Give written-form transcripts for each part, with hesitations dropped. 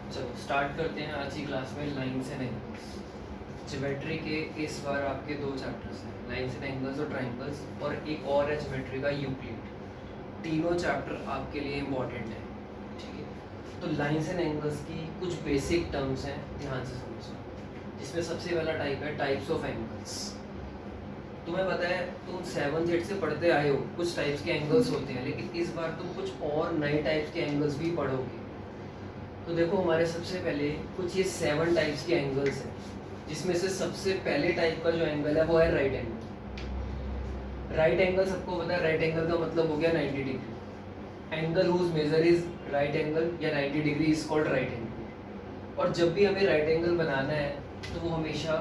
चलो स्टार्ट करते हैं आज की क्लास में लाइंस एंड एंगल्स। ज्योमेट्री के इस बार आपके दो चैप्टर्स हैं, लाइंस एंड एंगल्स और ट्राइंगल्स, और एक और है ज्योमेट्री का यूक्लिड। तीनों चैप्टर आपके लिए इम्पॉर्टेंट है, ठीक है। तो लाइंस एंड एंगल्स की कुछ बेसिक टर्म्स हैं, ध्यान से समझना। जिसमें सबसे पहला टाइप है टाइप्स ऑफ एंगल्स। तुम्हें पता है, तुम 7th 8th से पढ़ते आए हो, कुछ टाइप्स के एंगल्स होते हैं, लेकिन इस बार तुम कुछ और नए टाइप्स के एंगल्स भी पढ़ोगे। तो देखो, हमारे सबसे पहले कुछ ये 7 टाइप्स के एंगल्स हैं, जिसमें से सबसे पहले टाइप का जो एंगल है वो है राइट एंगल। राइट एंगल सबको पता है, राइट एंगल का मतलब हो गया 90 degree. Angle whose measure is right angle या 90 degree is called right angle. और जब भी हमें राइट एंगल बनाना है तो वो हमेशा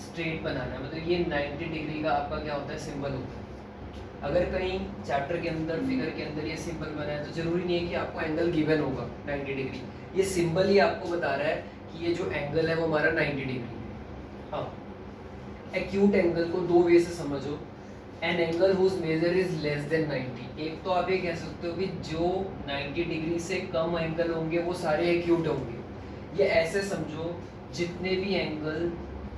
स्ट्रेट बनाना है, मतलब ये 90 डिग्री का आपका क्या होता है, सिंबल होता है। अगर कहीं चैप्टर के अंदर, फिगर के अंदर ये सिंबल बना है तो जरूरी नहीं है कि आपको एंगल गिवन होगा 90 डिग्री। ये सिंबल ही आपको बता रहा है कि ये जो एंगल है वो हमारा 90 डिग्री है। हाँ, एक्यूट एंगल को दो वे से समझो। An angle whose measure is less than 90। एक तो आप ये कह सकते हो कि जो 90 डिग्री से कम एंगल होंगे वो सारे एक्यूट होंगे। ये ऐसे समझो, जितने भी एंगल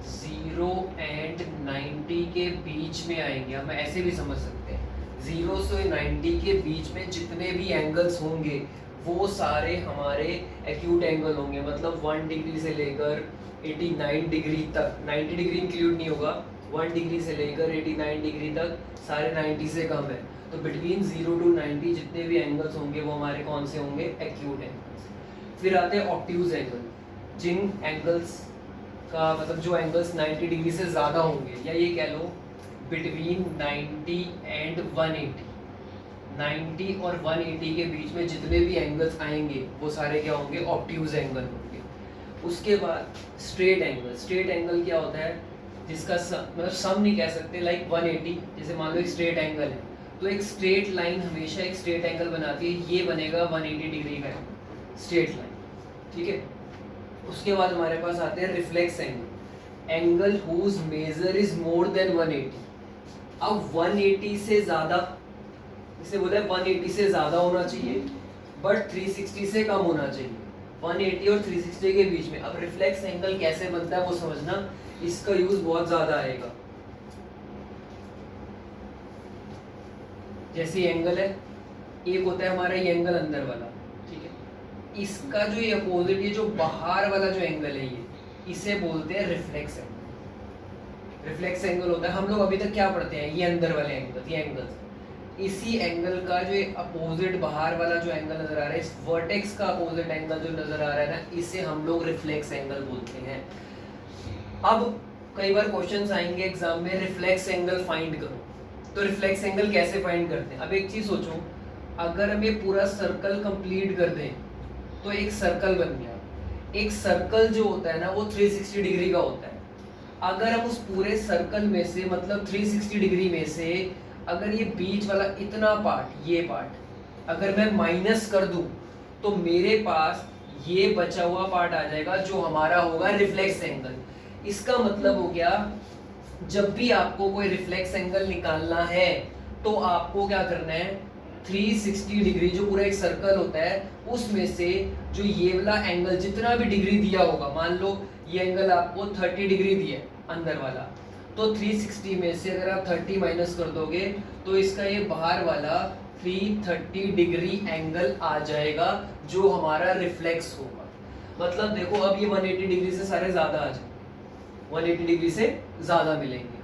0 एंड 90 के बीच में आएंगे, हम ऐसे भी समझ सकते हैं, 0 से 90 के बीच में जितने भी एंगल्स होंगे वो सारे हमारे एक्यूट एंगल होंगे। मतलब 1 डिग्री से लेकर 89 डिग्री तक, 90 डिग्री इंक्लूड नहीं होगा, 1 डिग्री से लेकर 89 डिग्री तक सारे 90 से कम है। तो बिटवीन 0 टू 90 जितने भी एंगल्स होंगे वो हमारे कौन से होंगे, एक्यूट एंगल्स। फिर आते हैं ऑब्ट्यूज एंगल। जिन एंगल्स का मतलब जो एंगल्स 90 डिग्री से ज़्यादा होंगे, या ये कह लो बिटवीन 90 एंड 180, 90 और 180 के बीच में जितने भी एंगल्स आएंगे वो सारे क्या होंगे, ऑब्ट्यूज एंगल होंगे। उसके बाद स्ट्रेट एंगल। स्ट्रेट एंगल क्या होता है, जिसका मतलब सम नहीं कह सकते, लाइक 180। जैसे मान लो एक स्ट्रेट एंगल है, तो एक स्ट्रेट लाइन हमेशा एक स्ट्रेट एंगल बनाती है, ये बनेगा 180 डिग्री का स्ट्रेट लाइन, ठीक है। उसके बाद हमारे पास आते हैं reflex angle. Angle whose measure is more than 180। अब 180 से ज़्यादा, इसे बोला है 180 से ज़्यादा होना चाहिए बट 360 से कम होना चाहिए। 180 और 360 के बीच में। अब रिफ्लेक्स एंगल कैसे बनता है वो समझना, इसका यूज बहुत ज़्यादा आएगा। जैसे एंगल है, एक होता है हमारा ये एंगल अंदर वाला, ठीक है। इसका जो ये अपोजिट, ये जो बाहर वाला जो एंगल है, ये इसे बोलते हैं रिफ्लेक्स एंगल। रिफ्लेक्स एंगल होता है, हम लोग अभी तक क्या पढ़ते हैं, ये अंदर वाले एंगल, ये एंगल्स। इसी एंगल का जो अपोजिट बाहर वाला जो एंगल नजर आ रहा है, इस वर्टेक्स का अपोजिट एंगल जो नजर आ रहा है ना, इसे हम लोग रिफ्लेक्स एंगल बोलते हैं। अब कई बार क्वेश्चंस आएंगे एग्जाम में, रिफ्लेक्स एंगल फाइंड करो। तो रिफ्लेक्स एंगल कैसे फाइंड करते हैं। अब एक चीज सोचो, अगर हम ये पूरा सर्कल कंप्लीट कर दें तो एक सर्कल बन गया। एक सर्कल जो होता है ना वो 360 डिग्री का होता है। अगर हम उस पूरे सर्कल में से, मतलब 360 डिग्री में से, अगर ये बीच वाला इतना पार्ट, ये पार्ट अगर मैं माइनस कर दूं तो मेरे पास ये बचा हुआ पार्ट आ जाएगा जो हमारा होगा रिफ्लेक्स एंगल। इसका मतलब हो गया, जब भी आपको कोई रिफ्लेक्स एंगल निकालना है तो आपको क्या करना है, 360 डिग्री जो पूरा एक सर्कल होता है उसमें से जो ये वाला एंगल जितना भी डिग्री दिया होगा, मान लो ये एंगल आपको 30 डिग्री दिया अंदर वाला, तो 360 में से अगर आप 30 माइनस कर दोगे तो इसका ये बाहर वाला 330 डिग्री एंगल आ जाएगा जो हमारा रिफ्लेक्स होगा। मतलब देखो, अब ये 180 डिग्री से सारे ज्यादा आ जाए, 180 डिग्री से ज्यादा मिलेंगे,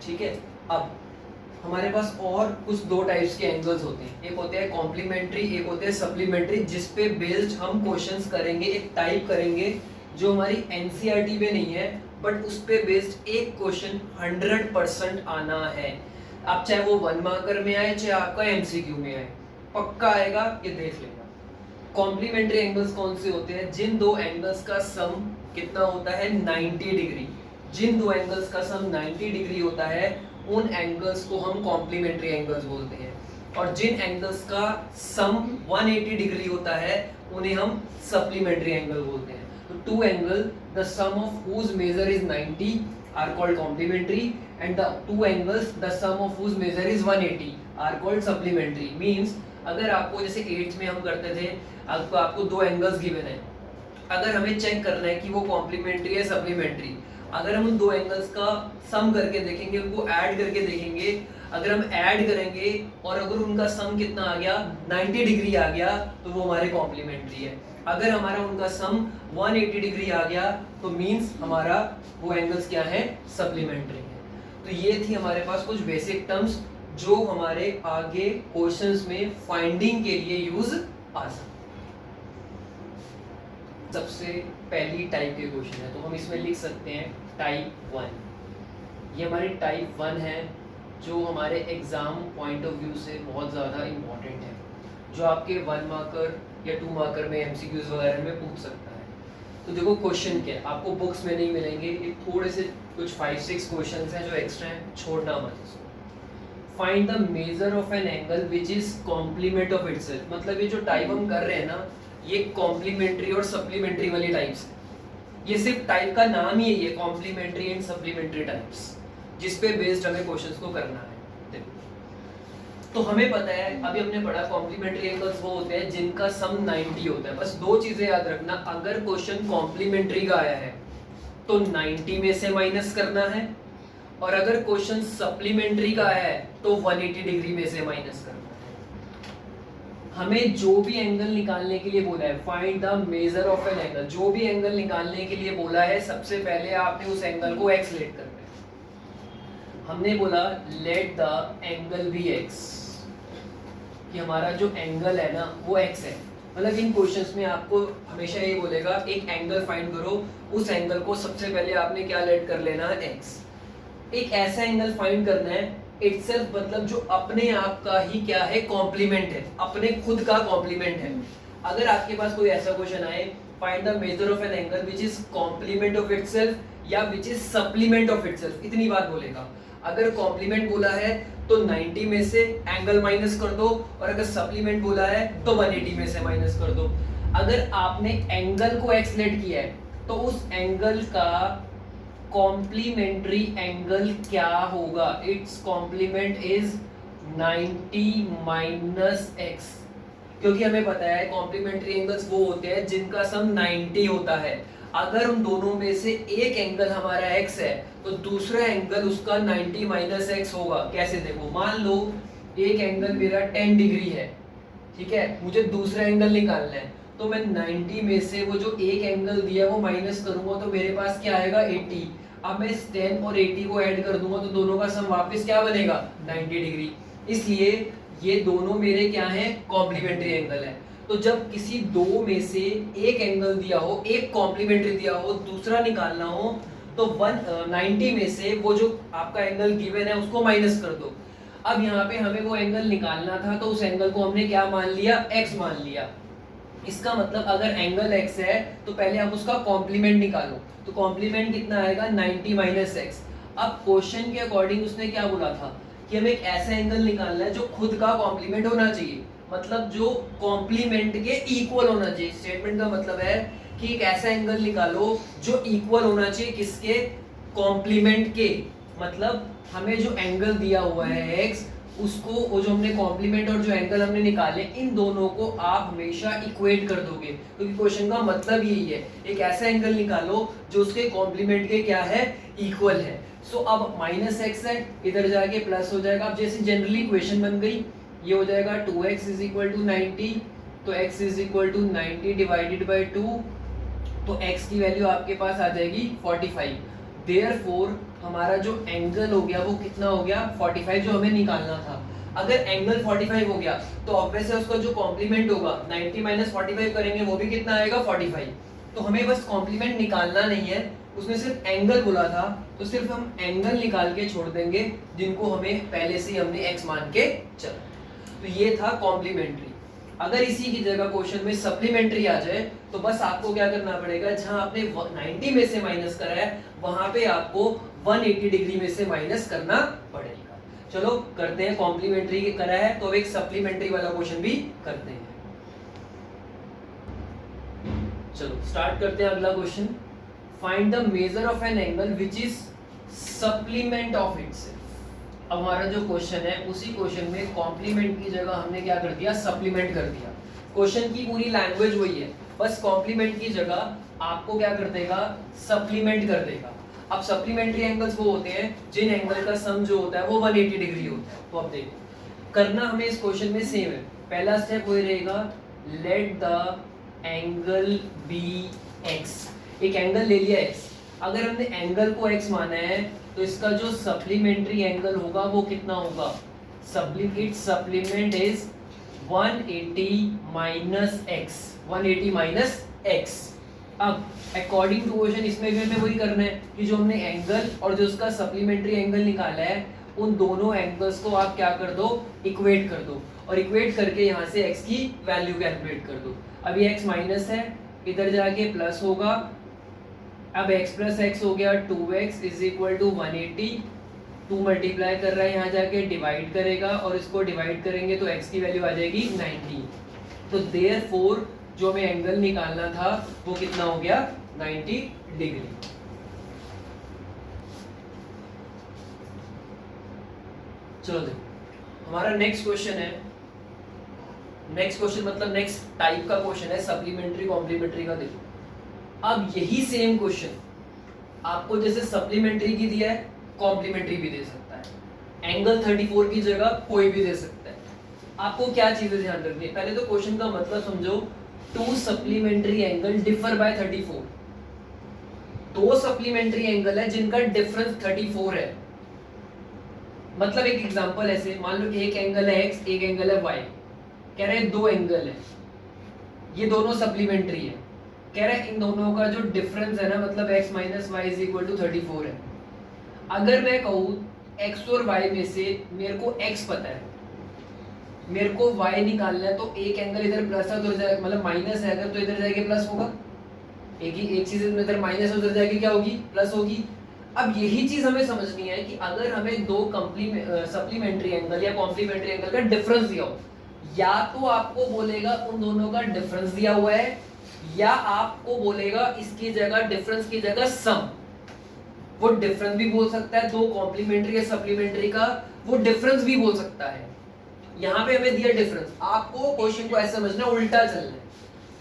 ठीक है। अब हमारे पास और कुछ दो टाइप्स के एंगल्स होते हैं, एक होते हैं कॉम्प्लीमेंट्री, एक होते हैं सप्लीमेंट्री, जिस पे बेस्ड हम क्वेश्चंस करेंगे, एक टाइप करेंगे जो हमारी एनसीईआरटी में नहीं है, बट उस पे बेस्ड एक क्वेश्चन 100% आना है। आप चाहे वो 1 मार्कर में आए, चाहे आपका एमसीक्यू में आए, पक्का आएगा, ये देख लेना। कॉम्प्लीमेंट्री एंगल्स कौन से होते हैं, जिन दो एंगल्स का सम कितना होता है, 90 डिग्री। जिन दो एंगल्स का सम 90 डिग्री होता है उन एंगल्स को हम कॉम्प्लीमेंट्री एंगल्स बोलते हैं। और जिन एंगल्स का सम 180 डिग्री होता है उन्हें हम सप्लीमेंट्री एंगल बोलते हैं। तो two angle the sum of whose measure is 90 are called complementary, and the two angles the sum of whose measure is 180 are called supplementary. Means अगर आपको जैसे 8th में हम करते थे, आपको दो एंगल्स गिवन है, अगर हमें चेक करना है कि वो कॉम्प्लीमेंट्री है सप्लीमेंट्री, अगर हम उन दो एंगल्स का सम करके देखेंगे, उनको ऐड करके देखेंगे, अगर हम ऐड करेंगे और अगर उनका सम कितना आ गया 90 डिग्री आ गया तो वो हमारे कॉम्प्लीमेंट्री है। अगर हमारा उनका सम 180 डिग्री आ गया तो मींस हमारा वो एंगल्स क्या है, सप्लीमेंट्री है। तो ये थी हमारे पास कुछ बेसिक टर्म्स जो हमारे आगे क्वेश्चंस में फाइंडिंग के लिए यूज आ सकते। सबसे पहली टाइप के क्वेश्चन है तो हम इसमें लिख सकते हैं टाइप 1। ये हमारी टाइप 1 है जो हमारे एग्जाम पॉइंट ऑफ व्यू से बहुत ज़्यादा इम्पोर्टेंट है, जो आपके 1 मार्कर या 2 मार्कर में एमसीक्यूज वगैरह में पूछ सकता है। तो देखो क्वेश्चन क्या है, आपको बुक्स में नहीं मिलेंगे, ये थोड़े से कुछ 5-6 क्वेश्चन हैं जो एक्स्ट्रा हैं, छोड़ना मत इसको। Find the measure of an angle which is complement of itself. मतलब ये जो टाइप हम कर रहे हैं ना, ये कॉम्प्लीमेंट्री और सप्लीमेंट्री वाली टाइप्स है। ये सिर्फ टाइप का नाम ही है, कॉम्प्लीमेंट्री एंड सप्लीमेंट्री टाइप्स, जिस पे बेस्ड हमें क्वेश्चंस को करना है। तो हमें पता है, अभी हमने पढ़ा कॉम्प्लीमेंट्री एंगल्स वो होते हैं जिनका सम 90 होता है। बस दो चीजें याद रखना, अगर क्वेश्चन कॉम्प्लीमेंट्री का आया है तो 90 में से माइनस करना है, और अगर क्वेश्चन सप्लीमेंट्री का आया है तो 180 डिग्री में से माइनस करना है। हमें जो भी एंगल निकालने के लिए बोला है, find the measure of an angle, जो भी एंगल निकालने के लिए बोला है, सबसे पहले आपने उस एंगल को एक्स लेट करना है। हमने बोला let the angle be x, कि हमारा जो एंगल है ना वो x है। मतलब इन क्वेश्चंस में आपको हमेशा ये बोलेगा एक एंगल फाइंड करो, उस एंगल को सबसे पहले आपने क्या लेट कर लेना है, x। एक ऐसा एंगल फाइंड करना है इटसेल्फ, मतलब जो अपने आप का ही क्या है, कॉम्प्लीमेंट है, अपने खुद का कॉम्प्लीमेंट है। अगर आपके पास कोई ऐसा क्वेश्चन आए, find the measure of an angle which is complement of itself या which is supplement of itself, इतनी बात बोलेगा। अगर कॉम्प्लीमेंट बोला है तो 90 में से एंगल माइनस कर दो, और अगर सप्लीमेंट बोला है तो 180 में से माइनस कर दो। अगर आपने एंगल को एक्स लेट किया है तो उस एंगल का कॉम्प्लीमेंट्री एंगल क्या होगा, it's complement is 90 minus x, क्योंकि हमें पता है कॉम्प्लीमेंट्री एंगल्स वो होते हैं जिनका सम 90 होता है। अगर उन दोनों में से एक एंगल हमारा x है तो दूसरा एंगल उसका 90 माइनस एक्स होगा। कैसे, देखो मान लो एक एंगल मेरा 10 डिग्री है, ठीक है, मुझे दूसरा एंगल निकालना है, तो मैं 90 में से वो जो एक एंगल दिया वो माइनस करूंगा तो मेरे पास क्या आएगा, 80। अब मैं इस 10 और 80 को ऐड कर दूंगा तो दोनों का सम वापस क्या बनेगा, 90 डिग्री। इसलिए ये दोनों मेरे क्या हैं, कॉम्प्लीमेंट्री एंगल है। तो जब किसी दो में से एक एंगल दिया हो, एक कॉम्प्लीमेंट्री दिया हो, दूसरा निकालना हो, तो 90 में से वो जो आपका एंगल गिवन है उसको माइनस कर दो। अब यहाँ पे हमें वो एंगल निकालना था तो उस एंगल को हमने क्या मान लिया, x मान लिया। इसका मतलब अगर एंगल x है तो पहले आप उसका कॉम्प्लीमेंट निकालो, तो कॉम्प्लीमेंट कितना आएगा, 90 माइनस एक्स। अब क्वेश्चन के अकॉर्डिंग उसने क्या बोला था कि हमें एक ऐसा एंगल निकालना है जो खुद का कॉम्प्लीमेंट होना चाहिए, मतलब जो कॉम्प्लीमेंट के इक्वल होना चाहिए। स्टेटमेंट का मतलब है कि एक ऐसा एंगल निकालो जो इक्वल होना चाहिए किसके, कॉम्प्लीमेंट के। मतलब हमें जो एंगल दिया हुआ है x, उसको वो जो हमने कॉम्प्लीमेंट और जो एंगल हमने निकाले, इन दोनों को आप हमेशा इक्वेट कर दोगे, क्योंकि क्वेश्चन का मतलब यही है, एक ऐसा एंगल निकालो जो उसके कॉम्प्लीमेंट के क्या है, इक्वल है। सो अब माइनस एक्स है, इधर जाके प्लस हो जाएगा। अब जैसे जनरली इक्वेशन बन गई, ये हो जाएगा 2x इज इक्वल टू 90, तो x is equal to 90 divided by 2, तो x की वैल्यू आपके पास आ जाएगी 45। देयरफॉर हमारा जो एंगल हो गया वो कितना हो गया, 45 जो हमें निकालना था। अगर एंगल 45 हो गया तो ऑब्वियस है उसका जो कॉम्प्लीमेंट होगा 90 माइनस 45 करेंगे वो भी कितना आएगा, 45। तो हमें बस कॉम्प्लीमेंट निकालना नहीं है, उसने सिर्फ एंगल बोला था तो सिर्फ हम एंगल निकाल के छोड़ देंगे जिनको हमें पहले से ही हमने x मान के चला। तो ये था कॉम्प्लीमेंट्री। अगर इसी की जगह क्वेश्चन में सप्लीमेंट्री आ जाए तो बस आपको क्या करना पड़ेगा, जहां आपने 90 में से माइनस करा है वहां पे आपको 180 डिग्री में से माइनस करना पड़ेगा। चलो करते हैं, कॉम्प्लीमेंट्री करा है तो अब एक सप्लीमेंट्री वाला क्वेश्चन भी करते हैं। चलो स्टार्ट करते हैं अगला question. Find the measure of an angle which is supplement of itself. अब हमारा जो क्वेश्चन है उसी क्वेश्चन में कॉम्प्लीमेंट की जगह हमने क्या कर दिया, सप्लीमेंट कर दिया। क्वेश्चन की पूरी लैंग्वेज वही है, बस कॉम्प्लीमेंट की जगह आपको क्या कर देगा, सप्लीमेंट कर देगा। अब सप्लीमेंट्री एंगल्स वो होते हैं जिन एंगल का सम जो होता है वो 180 डिग्री होता है। तो अब देखो करना हमें इस क्वेश्चन में सेम है। पहला स्टेप वो रहेगा, let the angle be x. एक एंगल ले लिया x, अगर हमने एंगल को x माना है तो इसका जो सप्लीमेंट्री एंगल होगा वो कितना होगा, supplement is 180 minus x, 180 minus x। अब अकॉर्डिंग टू क्वेश्चन इसमें भी हमें वही करना है कि जो हमने एंगल और जो उसका सप्लीमेंट्री एंगल निकाला है उन दोनों एंगल्स को आप क्या कर दो, इक्वेट कर दो, और इक्वेट करके यहाँ से x की वैल्यू कैलकुलेट कर दो। अभी x माइनस है, इधर जाके प्लस होगा, अब x प्लस एक्स हो गया 2x is equal to 180, 2 multiply कर रहा है यहाँ जाके डिवाइड करेगा और इसको डिवाइड करेंगे तो x की वैल्यू आ जाएगी 90। तो देयरफॉर जो हमें एंगल निकालना था वो कितना हो गया, 90 डिग्री। चलो देखो हमारा नेक्स्ट क्वेश्चन है, नेक्स्ट क्वेश्चन मतलब नेक्स्ट टाइप का क्वेश्चन है सप्लीमेंट्री कॉम्प्लीमेंट्री का। देखो अब यही सेम क्वेश्चन आपको जैसे सप्लीमेंट्री की दिया है कॉम्प्लीमेंट्री भी दे सकता है, एंगल 34 की जगह कोई भी दे सकता है। आपको क्या चीजें ध्यान रखनी है, पहले तो क्वेश्चन का मतलब समझो, to supplementary angle differ by 34। दो सप्लीमेंट्री एंगल है जिनका डिफरेंस 34 है। मतलब एक एग्जांपल ऐसे मान लो एक एंगल है x, एक एंगल है y, कह रहे हैं दो एंगल है, ये दोनों सप्लीमेंट्री है, कह रहे हैं इन दोनों का जो डिफरेंस है ना मतलब x minus y is equal to 34 है। अगर मैं कहूँ x और y में से मेरे को x पता है, मेरे को y निकालना है, तो एक एंगल इधर प्लस है तो इधर मतलब माइनस है, अगर तो इधर जाके प्लस होगा, एक चीज इधर माइनस है उधर जाके क्या होगी, प्लस होगी। अब यही चीज हमें समझनी है कि अगर हमें दो सप्लीमेंट्री एंगल या कॉम्प्लीमेंट्री एंगल का डिफरेंस दिया हो, या तो आपको बोलेगा उन दोनों का डिफरेंस दिया हुआ है, या आपको बोलेगा इसकी जगह डिफरेंस की जगह सम। वो डिफरेंस भी बोल सकता है, दो कॉम्प्लीमेंट्री या सप्लीमेंट्री का वो डिफरेंस भी बोल सकता है। यहाँ पे हमें दिया डिफरेंस, आपको क्वेश्चन को ऐसे समझना उल्टा चलना है।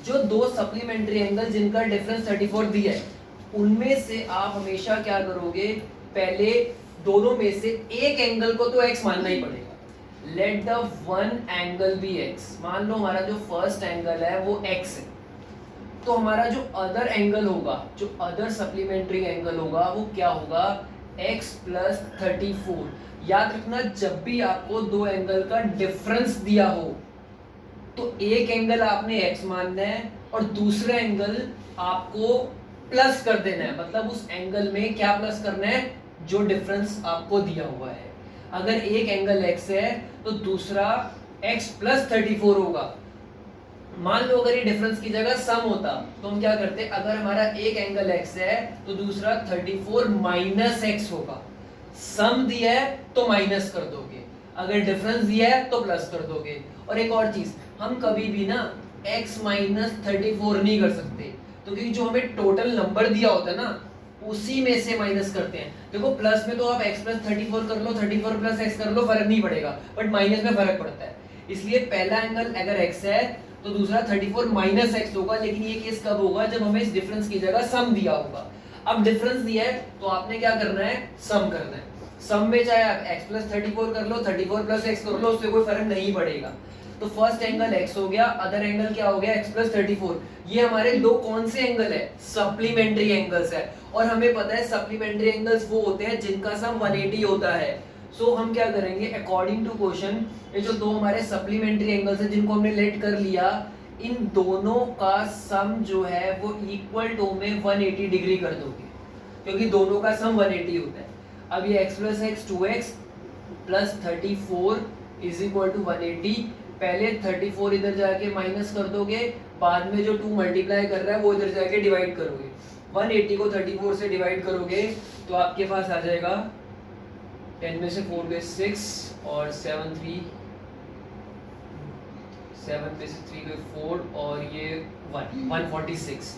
जो दो सप्लीमेंट्री एंगल जिनका डिफरेंस 34 दिया है उनमें से आप हमेशा क्या करोगे, पहले दोनों में से एक एंगल को तो x मानना ही पड़ेगा। Let the one angle be x, मान लो हमारा जो फर्स्ट एंगल है वो x है, तो हमारा जो अदर एंगल होगा, जो अदर सप्लीमेंट्री एंगल होगा वो क्या होगा, x प्लस 34। याद रखना जब भी आपको दो एंगल का डिफरेंस दिया हो तो एक एंगल आपने x मानना है और दूसरा एंगल आपको प्लस कर देना है, मतलब उस एंगल में क्या प्लस करना है, जो डिफरेंस आपको दिया हुआ है। अगर एक एंगल x है तो दूसरा x प्लस 34 होगा। मान लो अगर ये डिफरेंस की जगह सम होता तो हम क्या करते, अगर हमारा एक एंगल x है तो दूसरा 34 माइनस x होगा। सम दिया है तो माइनस कर दोगे, अगर डिफरेंस दिया है तो प्लस कर दोगे। और एक और चीज, हम कभी भी ना x माइनस 34 नहीं कर सकते, तो क्योंकि जो हमें टोटल नंबर दिया होता है ना उसी में से माइनस करते हैं। देखो प्लस में तो आप x प्लस 34 कर लो, 34 प्लस x कर लो, फर्क नहीं पड़ेगा, बट माइनस में फर्क पड़ता है। इसलिए पहला एंगल अगर x है तो दूसरा 34 माइनस x होगा, लेकिन ये केस कब होगा, जब हमें इस डिफरेंस की जगह सम दिया होगा। अब डिफरेंस दिया है तो आपने क्या करना है, सम करना है। सम में चाहे आप x प्लस 34 कर लो, 34 प्लस x कर लो, उससे कोई फर्क नहीं पड़ेगा। तो फर्स्ट एंगल x हो गया, अदर एंगल क्या हो गया, x प्लस 34। ये हमारे दो कौन से एंगल है, सप्लीमेंट्री एंगल्स है, और हमें पता है सप्लीमेंट्री एंगल्स वो होते हैं जिनका सम 180 होता है। सो हम क्या करेंगे, अकॉर्डिंग टू क्वेश्चन, ये जो दो हमारे सप्लीमेंट्री एंगल्स हैं जिनको हमने लेट कर लिया, इन दोनों का सम जो है वो इक्वल टू में 180 डिग्री कर दोगे, क्योंकि दोनों का सम 180 होता है। अब ये x plus x 2x plus 34 is equal to 180। पहले 34 इधर जाके माइनस कर दोगे, बाद में जो 2 मल्टीप्लाई कर रहा है वो इधर जाके डिवाइड करोगे। 180 को 34 से डिवाइड करोगे तो आपके पास आ जाएगा 10 में से 4 गए 6 और 7 पे से 3 गए 4 और ये 146।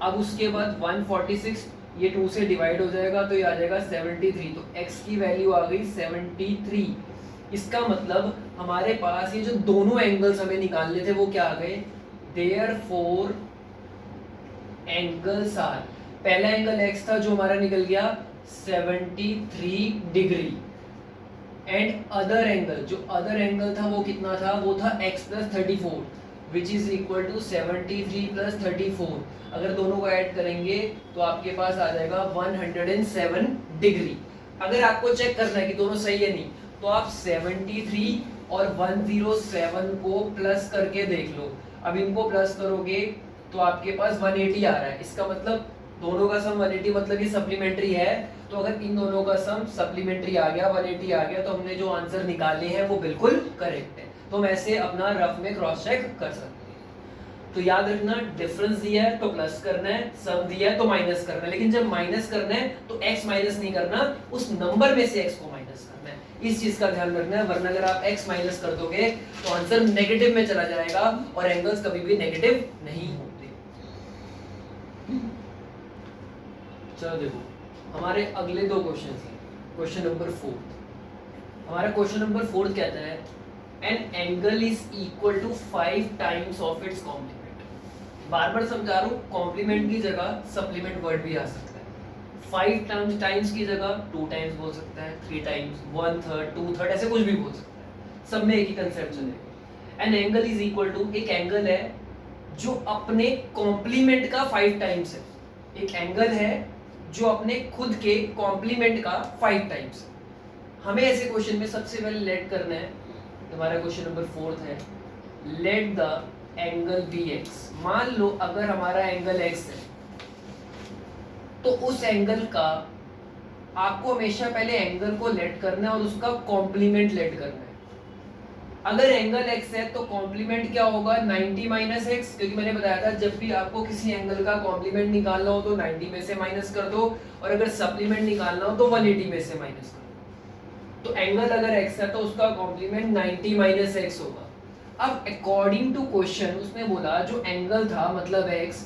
अब उसके बाद 146 ये 2 से डिवाइड हो जाएगा तो ये आ जाएगा 73, तो x की वैल्यू आ गई 73। इसका मतलब हमारे पास ये जो दोनों एंगल्स हमें निकालने थे वो क्या आ गए, देयरफॉर एंगल्स आर, पहला एंगल x था जो हमारा निकल गया 73 डिग्री, एंड अदर एंगल, जो अदर एंगल था वो कितना था, वो था x plus 34 which is equal to 73 plus 34। अगर दोनों को ऐड करेंगे तो आपके पास आ जाएगा 107 डिग्री। अगर आपको चेक करना है कि दोनों सही है नहीं, तो आप 73 और 107 को प्लस करके देख लो। अब इनको प्लस करोगे तो आपके पास 180 आ रहा है, इसका मतलब दोनों का सम 180, मतलब ये सप्लीमेंट्री है। तो अगर इन दोनों का सम सप्लीमेंट्री आ गया 180 आ गया, तो हमने जो आंसर निकाले हैं वो बिल्कुल करेक्ट है। तो हम ऐसे अपना रफ में क्रॉस चेक कर सकते हैं। तो याद रखना, डिफरेंस दिया है तो प्लस करना है, सम दिया है तो माइनस करना है, लेकिन जब माइनस करना है तो x माइनस नहीं करना, उस नंबर में से x को माइनस करना है। इस चीज का ध्यान रखना है, वरना अगर आप x माइनस कर दोगे तो आंसर नेगेटिव में चला जाएगा, और एंगल्स कभी भी नेगेटिव नहीं होते। चलो देखो, हमारे अगले दो क्वेश्चन हैं। क्वेश्चन नंबर 4, हमारा क्वेश्चन नंबर 4 कहता है an angle is equal to 5 times of its complement. बार बार समझा रहा हूँ, कॉम्प्लीमेंट की जगह सप्लीमेंट वर्ड भी आ सकता है। 5 टाइम्स की जगह 2 टाइम्स बोल सकता है, 3 टाइम्स, 1/3, 2/3, ऐसे कुछ भी बोल सकता है, सब में एक ही कंसेप्ट चलेगा। An angle is equal to, एक एंगल है जो अपने कॉम्प्लीमेंट का 5 टाइम्स है। एक एंगल है जो अपने खुद के कॉम्प्लीमेंट का 5 टाइम्स है। हमें ऐसे क्वेश्चन में सबसे पहले लेट करना है, हमारा क्वेश्चन नंबर 4 है, let the angle be x. मान लो अगर हमारा एंगल x है, तो उस एंगल का आपको हमेशा पहले एंगल को लेट करना है और उसका कॉम्प्लीमेंट लेट करना है। अगर एंगल x है तो कॉम्प्लीमेंट क्या होगा, 90 माइनस एक्स, क्योंकि मैंने बताया था जब भी आपको किसी एंगल का कॉम्प्लीमेंट निकालना हो तो 90 में से माइनस कर दो, और अगर सप्लीमेंट निकालना हो तो 180 में से माइनस कर दो। तो एंगल अगर x है तो उसका कॉम्प्लीमेंट 90 माइनस एक्स होगा। अब अकॉर्डिंग टू क्वेश्चन उसने बोला जो एंगल था मतलब x,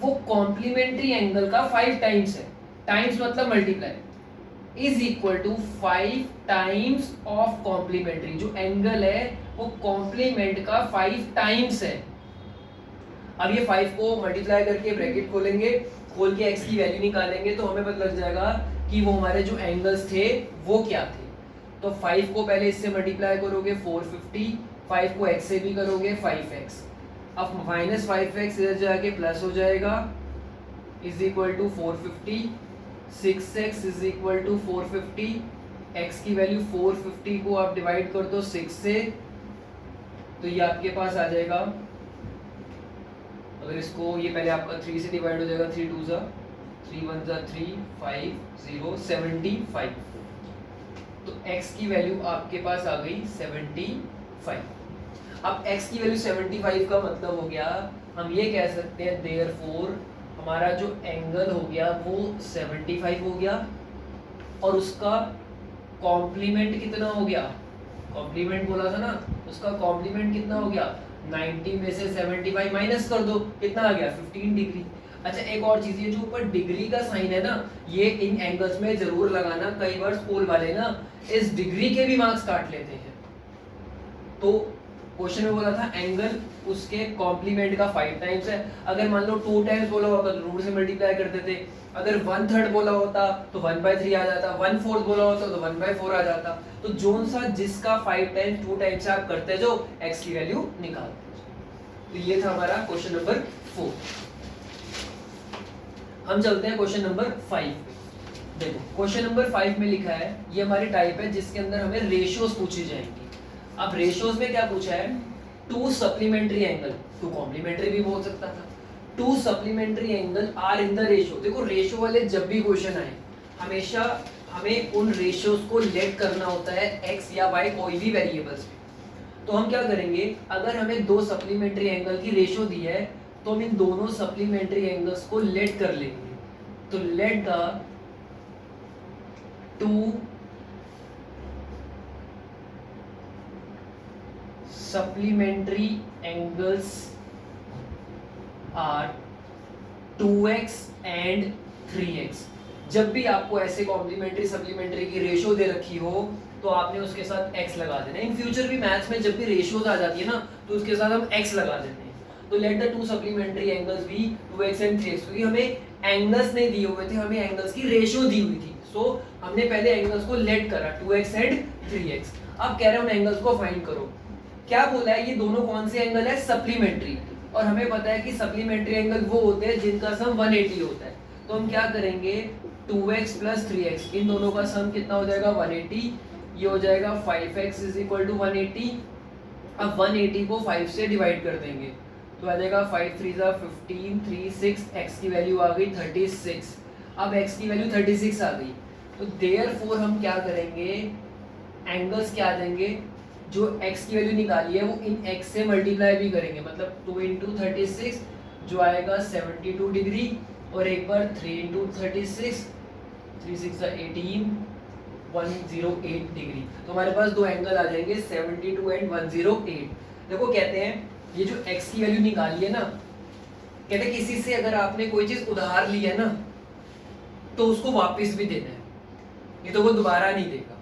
वो कॉम्प्लीमेंट्री एंगल का 5 टाइम्स है, टाइम्स मतलब multiply, is equal to 5 times of complementary. जो एंगल है वो कॉम्प्लीमेंट का 5 टाइम्स है। अब ये 5 को मल्टीप्लाई करके ब्रैकेट खोलेंगे, खोल के x की वैल्यू निकालेंगे तो हमें पता लग जाएगा कि वो हमारे जो एंगल्स थे वो क्या थे। तो 5 को पहले इससे मल्टीप्लाई करोगे 450, 5 को x से भी करोगे 5x, अब माइनस 5x इधर जाके प्लस हो जाएगा, is equal to 450, 6x is equal to 450, x की वैल्यू 450 को आप डिवाइड कर दो 6 से, तो ये आपके पास आ जाएगा, अगर इसको ये पहले आपका 3 से डिवाइड हो जाएगा, 3 2 जा 3 1 जा 3 5 0 75, तो x की वैल्यू आपके पास आ गई 75। अब x की वैल्यू 75 का मतलब हो गया, हम ये कह सकते हैं देयरफॉर हमारा जो एंगल हो गया वो 75 हो गया, और उसका कॉम्प्लीमेंट कितना हो गया, कॉम्प्लीमेंट बोला था ना, उसका कॉम्प्लीमेंट कितना हो गया, 90 में से 75 माइनस कर दो, कितना आ गया 15 डिग्री। अच्छा एक और चीज, ये जो ऊपर डिग्री का साइन है ना, ये इन एंगल्स में जरूर लगाना, कई बार स्कूल वाले ना इस डिग्री के भी मार्क्स काट लेते हैं। तो क्वेश्चन में बोला था एंगल उसके कॉम्प्लीमेंट का 5 टाइम्स है। अगर मान लो 2 टाइम्स बोला होता तो रूट से मल्टीप्लाई करते थे, अगर 1/3 बोला होता तो 1/3 आ जाता, 1/4 बोला होता तो 1/4 आ जाता। तो जोन सा जिसका 5 टाइम्स 2 टाइम्स आप करते जो x की वैल्यू निकालते। तो ये था हमारा क्वेश्चन नंबर 4। हम चलते हैं क्वेश्चन नंबर 5। देखो क्वेश्चन नंबर 5 में लिखा है, ये हमारी टाइप है जिसके अंदर हमें रेशियोज पूछी जाएंगी। अब रेशियोज में क्या पूछा है, 2 सप्लीमेंट्री एंगल, 2 कॉम्प्लीमेंट्री भी बोल सकता था, 2 supplementary angle are in the ratio. देखो रेशियो वाले जब भी क्वेश्चन आए हमेशा हमें उन रेशियोज को लेट करना होता है x या y कोई भी वेरिएबल्स में। तो हम क्या करेंगे, अगर हमें 2 सप्लीमेंट्री एंगल की रेशियो दी है तो हम इन दोनों सप्लीमेंट्री एंगल्स को लेट कर लेंगे। तो let the 2 supplementary angles are 2x and 3x। जब भी आपको ऐसे कॉम्प्लीमेंट्री सप्लीमेंट्री की रेशो दे रखी हो तो आपने उसके साथ x लगा देना है। इन फ्यूचर भी मैथ्स में जब भी रेशियोज आ जाती है ना तो उसके साथ हम x लगा देते हैं। तो let the two supplementary angles be 2x and 3x, क्योंकि हमें एंगल्स नहीं दिए हुए थे, हमें एंगल्स की रेशियो दी हुई थी। सो हमने पहले एंगल्स को लेट करा 2x एंड 3x। अब कह रहे हैं उन एंगल्स को फाइंड करो। क्या बोला है, ये दोनों कौन से एंगल है, सप्लीमेंट्री, और हमें पता है कि सप्लीमेंट्री एंगल वो होते हैं जिनका सम 180 होता है। तो हम क्या करेंगे, 2x प्लस 3x, इन दोनों का सम कितना हो जाएगा 180, ये हो जाएगा 5x इज इक्वल टू 180। अब 180 को 5 से डिवाइड कर देंगे तो आ जाएगा 5 3 जा 15, 3 6, x की वैल्यू आ गई 36। अब x की वैल्यू 36 आ गई, तो देयरफॉर हम क्या करेंगे, एंगल्स क्या आ जाएंगे, जो x की वैल्यू निकाली है वो इन x से मल्टीप्लाई भी करेंगे, मतलब 2 इंटू 36 जो आएगा 72 डिग्री, और एक बार 3 इंटू 36, 3 6 18, 108 डिग्री। तो हमारे पास दो एंगल आ जाएंगे 72 एंड 108। देखो कहते हैं ये जो x की वैल्यू निकाली है ना, कहते हैं किसी से अगर आपने कोई चीज उधार ली है ना तो उसको वापस भी देना है, ये तो वो दोबारा नहीं देगा।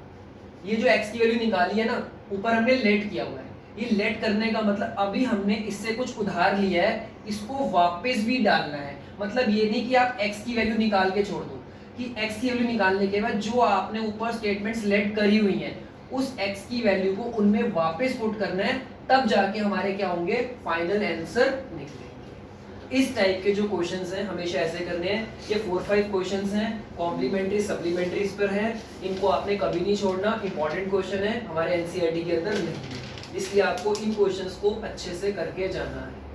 ये जो x की वैल्यू निकाली है ना, ऊपर हमने लेट किया हुआ है, ये लेट करने का मतलब अभी हमने इससे कुछ उधार लिया है, इसको वापस भी डालना है। मतलब ये नहीं कि आप x की वैल्यू निकाल के छोड़ दो, कि x की वैल्यू निकालने के बाद जो आपने ऊपर स्टेटमेंट्स लेट करी हुई हैं उस x की वैल्यू को उनमें वापस पुट करना है, तब जाके हमारे क्या होंगे, फाइनल आंसर निकलेंगे। इस टाइप के जो क्वेश्चंस हैं हमेशा ऐसे करने हैं। ये 4-5 क्वेश्चंस हैं, कॉम्प्लीमेंट्री सप्लीमेंट्रीज पर हैं, इनको आपने कभी नहीं छोड़ना। इंपॉर्टेंट क्वेश्चन है, हमारे एनसीईआरटी के अंदर नहीं है, इसलिए आपको इन क्वेश्चंस को अच्छे से करके जाना है।